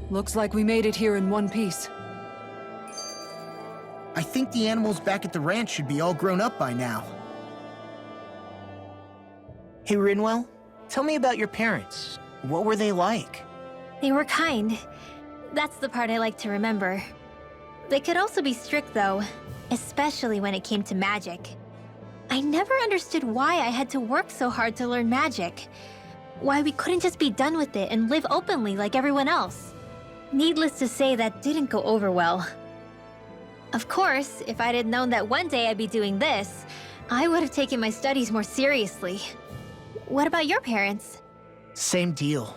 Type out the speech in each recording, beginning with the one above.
Looks like we made it here in one piece. I think the animals back at the ranch should be all grown up by now. Hey, Rinwell, tell me about your parents. What were they like? They were kind. That's the part I like to remember. They could also be strict, though, especially when it came to magic. I never understood why I had to work so hard to learn magic. Why we couldn't just be done with it and live openly like everyone else. Needless to say, that didn't go over well. Of course, if I'd known that one day I'd be doing this, I would have taken my studies more seriously. What about your parents? Same deal.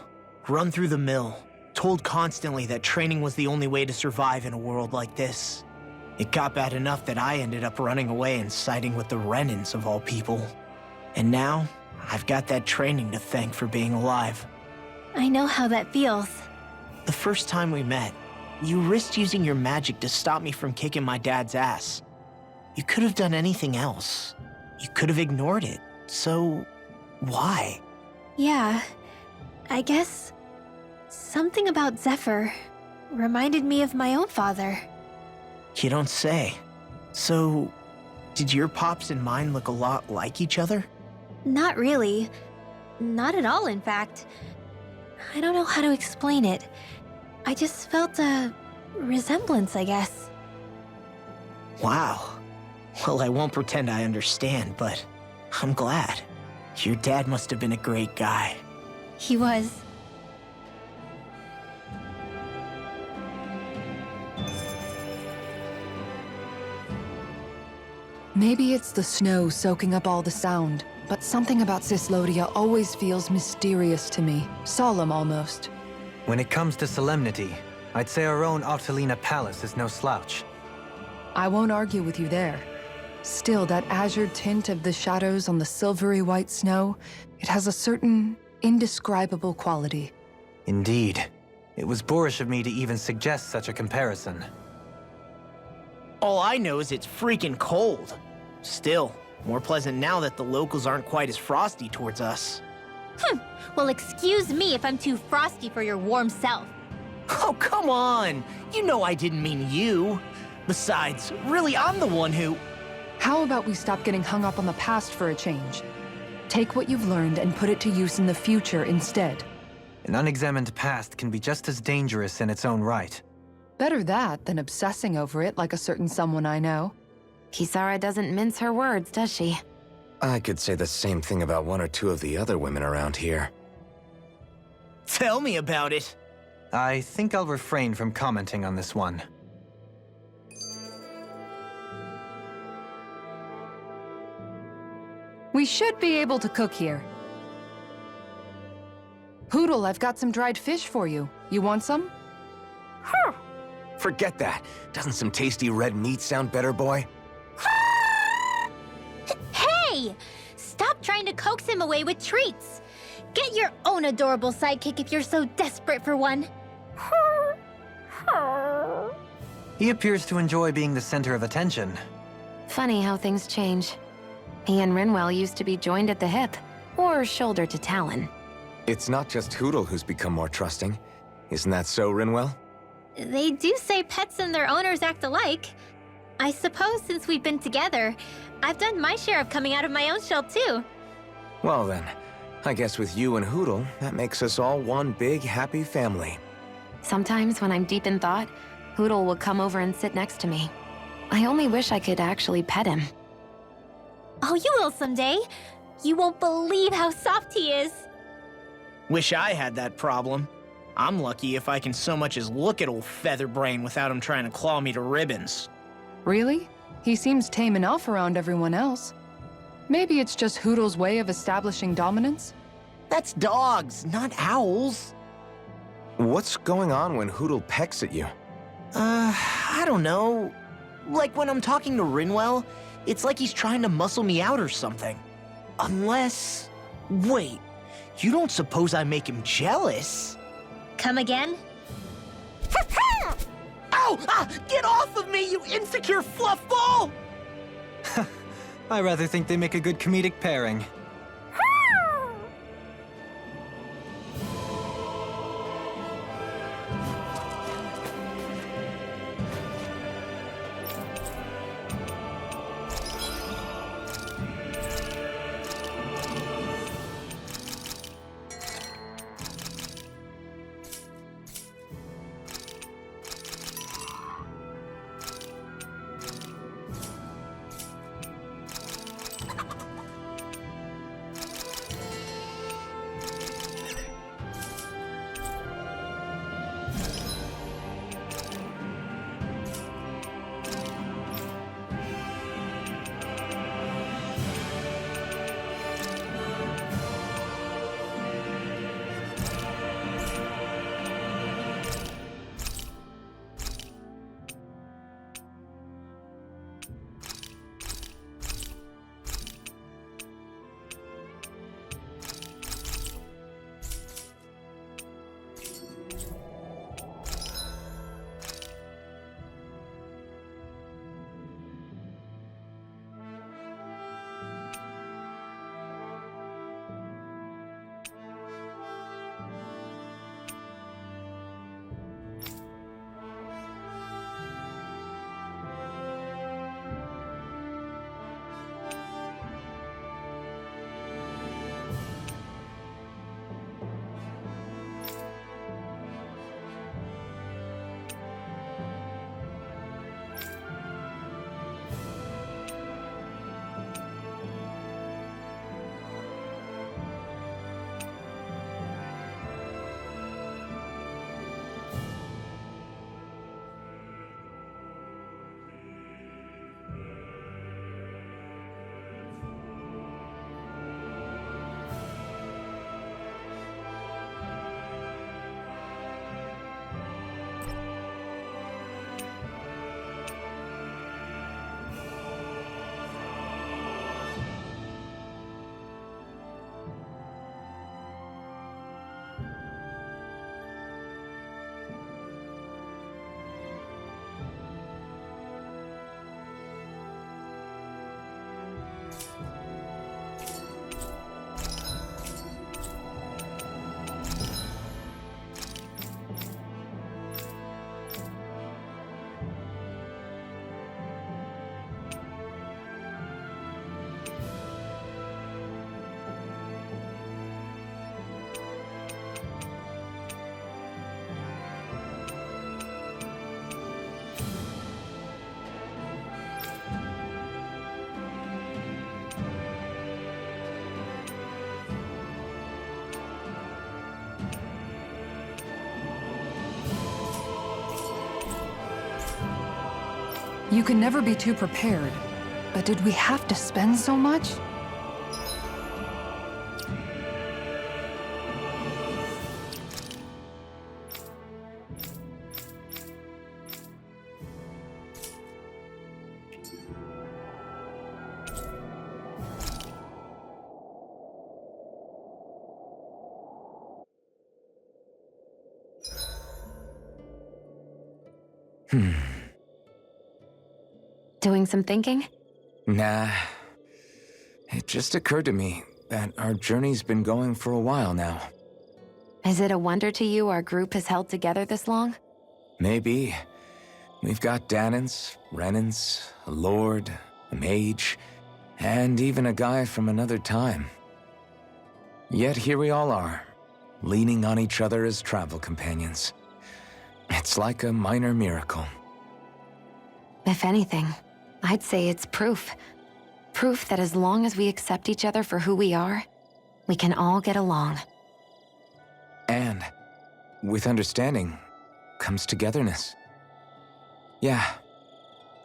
Run through the mill. Told constantly that training was the only way to survive in a world like this. It got bad enough that I ended up running away and siding with the Renans of all people. And now, I've got that training to thank for being alive. I know how that feels. The first time we met, you risked using your magic to stop me from kicking my dad's ass. You could have done anything else. You could have ignored it. So, why? Yeah, I guess something about Zephyr reminded me of my own father. You don't say. So, did your pops and mine look a lot like each other? Not really. Not at all, in fact. I don't know how to explain it. I just felt a resemblance, I guess. Wow. Well, I won't pretend I understand, but I'm glad. Your dad must have been a great guy. He was. Maybe it's the snow soaking up all the sound, but something about Cislodia always feels mysterious to me. Solemn, almost. When it comes to solemnity, I'd say our own Octalina Palace is no slouch. I won't argue with you there. Still, that azure tint of the shadows on the silvery white snow, it has a certain indescribable quality. Indeed. It was boorish of me to even suggest such a comparison. All I know is it's freaking cold. Still, more pleasant now that the locals aren't quite as frosty towards us. Well, excuse me if I'm too frosty for your warm self. Oh, come on! You know I didn't mean you. Besides, really, I'm the one who... How about we stop getting hung up on the past for a change? Take what you've learned and put it to use in the future instead. An unexamined past can be just as dangerous in its own right. Better that than obsessing over it like a certain someone I know. Kisara doesn't mince her words, does she? I could say the same thing about one or two of the other women around here. Tell me about it. I think I'll refrain from commenting on this one. We should be able to cook here. Hoodle, I've got some dried fish for you. You want some? Forget that. Doesn't some tasty red meat sound better, boy? Hey! Stop trying to coax him away with treats. Get your own adorable sidekick if you're so desperate for one. He appears to enjoy being the center of attention. Funny how things change. He and Rinwell used to be joined at the hip, or shoulder to talon. It's not just Hoodle who's become more trusting. Isn't that so, Rinwell? They do say pets and their owners act alike. I suppose since we've been together, I've done my share of coming out of my own shell too. Well then, I guess with you and Hoodle, that makes us all one big happy family. Sometimes when I'm deep in thought, Hoodle will come over and sit next to me. I only wish I could actually pet him. Oh, you will someday. You won't believe how soft he is. Wish I had that problem. I'm lucky if I can so much as look at old Featherbrain without him trying to claw me to ribbons. Really? He seems tame enough around everyone else. Maybe it's just Hoodle's way of establishing dominance? That's dogs, not owls. What's going on when Hoodle pecks at you? I don't know. Like when I'm talking to Rinwell, it's like he's trying to muscle me out or something. Unless... Wait, you don't suppose I make him jealous? Come again? Ow! Ah, get off of me, you insecure fluff ball! I rather think they make a good comedic pairing. You can never be too prepared. But did we have to spend so much? Doing some thinking? Nah. It just occurred to me that our journey's been going for a while now. Is it a wonder to you our group has held together this long? Maybe. We've got Danans, Renans, a lord, a mage, and even a guy from another time. Yet here we all are, leaning on each other as travel companions. It's like a minor miracle. If anything, I'd say it's proof. Proof that as long as we accept each other for who we are, we can all get along. And with understanding comes togetherness. Yeah,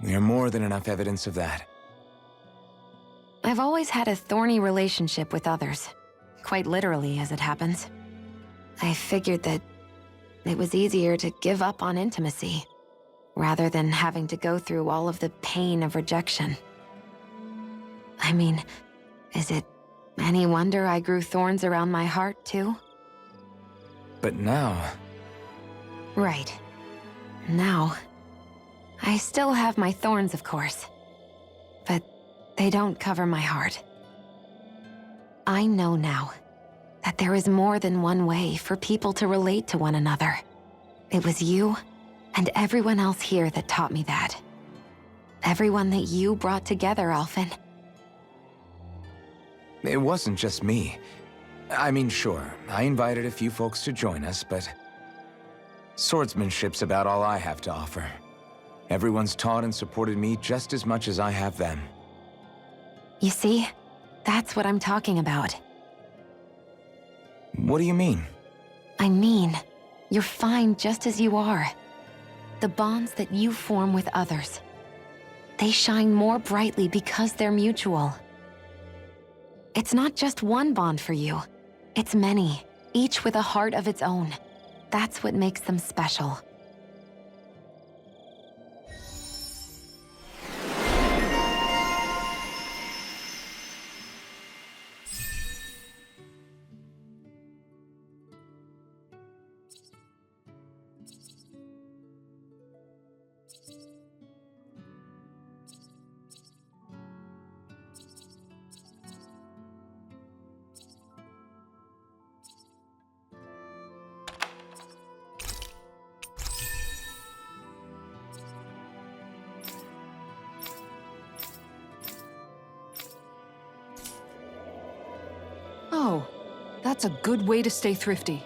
we are more than enough evidence of that. I've always had a thorny relationship with others. Quite literally, as it happens. I figured that it was easier to give up on intimacy, rather than having to go through all of the pain of rejection. I mean, is it any wonder I grew thorns around my heart, too? But now... Right. Now, I still have my thorns, of course. But they don't cover my heart. I know now that there is more than one way for people to relate to one another. It was you and everyone else here that taught me that. Everyone that you brought together, Alphen. It wasn't just me. I mean, sure, I invited a few folks to join us, but... swordsmanship's about all I have to offer. Everyone's taught and supported me just as much as I have them. You see, that's what I'm talking about. What do you mean? I mean, you're fine just as you are. The bonds that you form with others, they shine more brightly because they're mutual. It's not just one bond for you. It's many, each with a heart of its own. That's what makes them special. Oh, that's a good way to stay thrifty.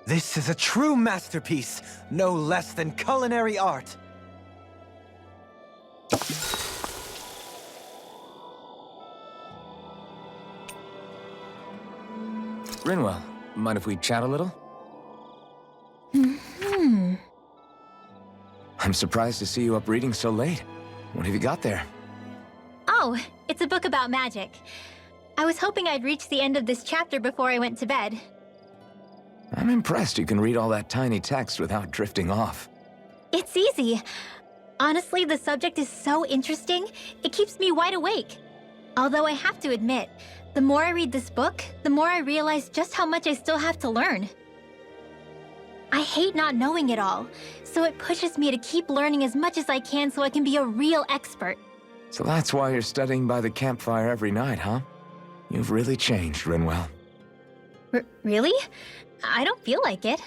This is a true masterpiece, no less than culinary art. Rinwell, mind if we chat a little? I'm surprised to see you up reading so late. What have you got there? Oh, it's a book about magic. I was hoping I'd reach the end of this chapter before I went to bed. I'm impressed you can read all that tiny text without drifting off. It's easy. Honestly, the subject is so interesting, it keeps me wide awake. Although I have to admit, the more I read this book, the more I realize just how much I still have to learn. I hate not knowing it all, so it pushes me to keep learning as much as I can so I can be a real expert. So that's why you're studying by the campfire every night, huh? You've really changed, Rinwell. Really? I don't feel like it.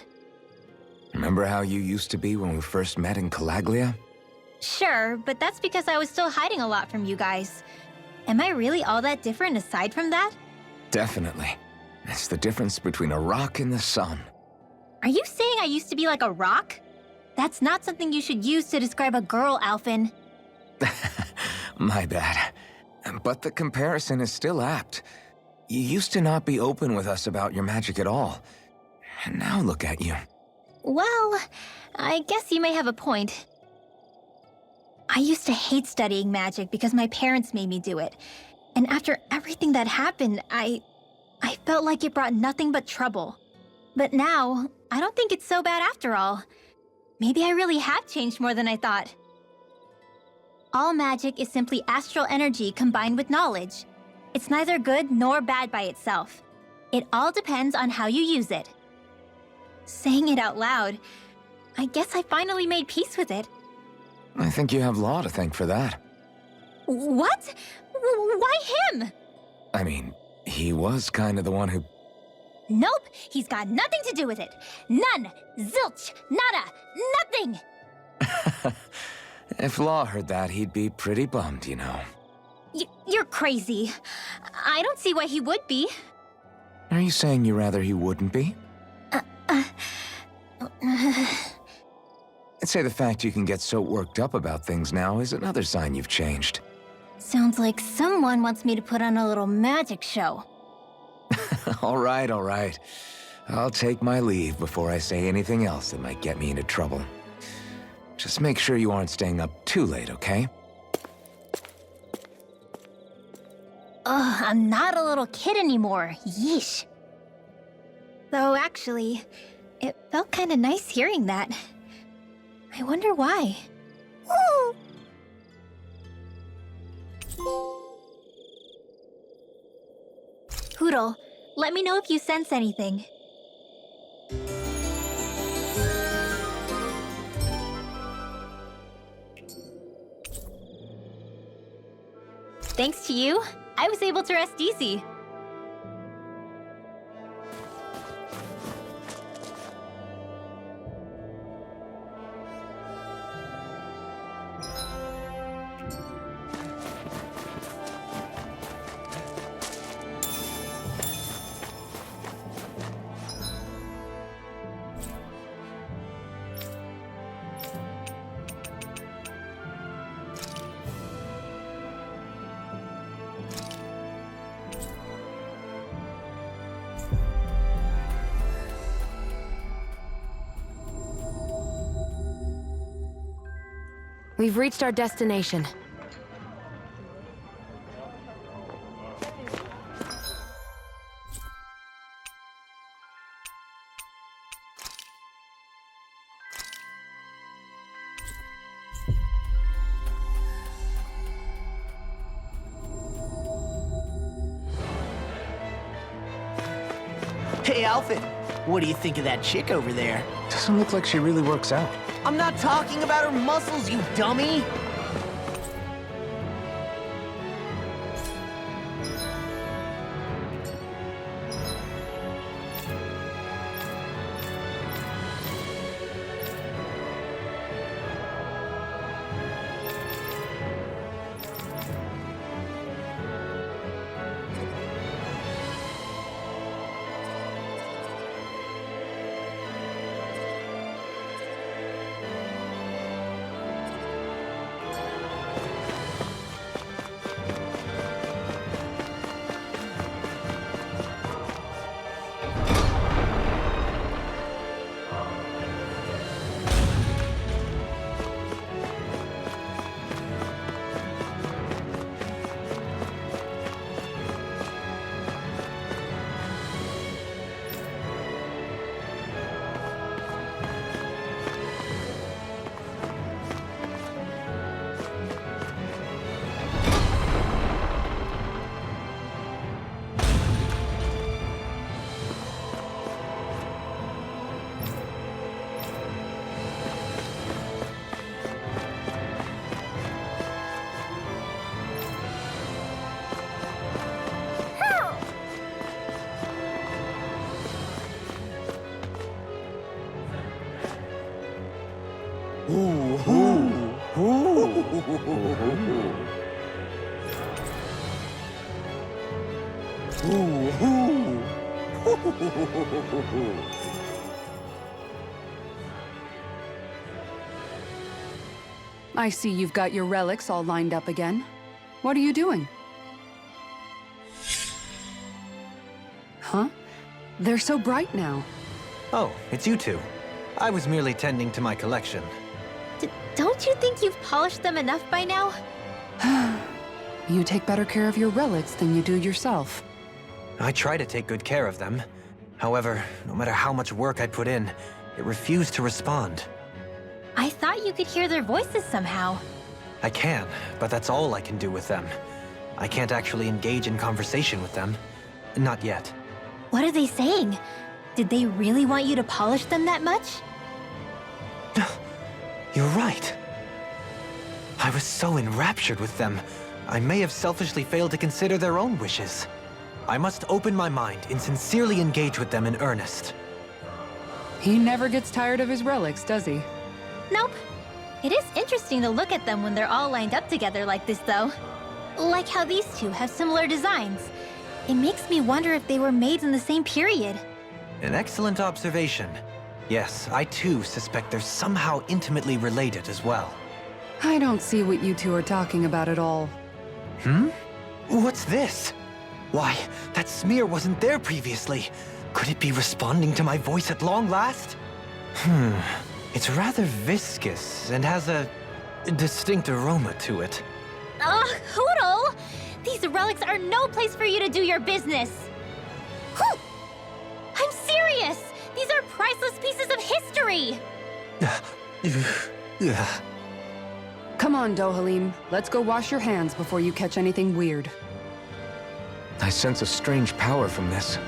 Remember how you used to be when we first met in Calaglia? Sure, but that's because I was still hiding a lot from you guys. Am I really all that different aside from that? Definitely. It's the difference between a rock and the sun. Are you saying I used to be like a rock? That's not something you should use to describe a girl, Alphen. My bad. But the comparison is still apt. You used to not be open with us about your magic at all. And now look at you. Well, I guess you may have a point. I used to hate studying magic because my parents made me do it. And after everything that happened, I felt like it brought nothing but trouble. But now, I don't think it's so bad after all. Maybe I really have changed more than I thought. All magic is simply astral energy combined with knowledge. It's neither good nor bad by itself. It all depends on how you use it. Saying it out loud, I guess I finally made peace with it. I think you have Law to thank for that. What? Why him? I mean, he was kind of the one who... Nope, he's got nothing to do with it. None. Zilch. Nada. Nothing. If Law heard that, he'd be pretty bummed, you know. You're crazy. I don't see why he would be. Are you saying you rather he wouldn't be? I'd say the fact you can get so worked up about things now is another sign you've changed. Sounds like someone wants me to put on a little magic show. All right, all right. I'll take my leave before I say anything else that might get me into trouble. Just make sure you aren't staying up too late, okay? Ugh, I'm not a little kid anymore. Yeesh. Though, actually, it felt kind of nice hearing that. I wonder why. Ooh. Poodle, let me know if you sense anything. Thanks to you, I was able to rest easy. We've reached our destination. Hey, Alphen, what do you think of that chick over there? Doesn't look like she really works out. I'm not talking about her muscles, you dummy! I see you've got your relics all lined up again. What are you doing? Huh? They're so bright now. Oh, it's you two. I was merely tending to my collection. Don't you think you've polished them enough by now? You take better care of your relics than you do yourself. I try to take good care of them. However, no matter how much work I put in, it refused to respond. I thought you could hear their voices somehow. I can, but that's all I can do with them. I can't actually engage in conversation with them. Not yet. What are they saying? Did they really want you to polish them that much? You're right. I was so enraptured with them, I may have selfishly failed to consider their own wishes. I must open my mind and sincerely engage with them in earnest. He never gets tired of his relics, does he? Nope. It is interesting to look at them when they're all lined up together like this, though. Like how these two have similar designs. It makes me wonder if they were made in the same period. An excellent observation. Yes, I too suspect they're somehow intimately related as well. I don't see what you two are talking about at all. What's this? Why, that smear wasn't there previously. Could it be responding to my voice at long last? It's rather viscous and has a distinct aroma to it. Ugh, Hoodle! These relics are no place for you to do your business! Whew! I'm serious! These are priceless pieces of history! Come on, Dohalim. Let's go wash your hands before you catch anything weird. I sense a strange power from this.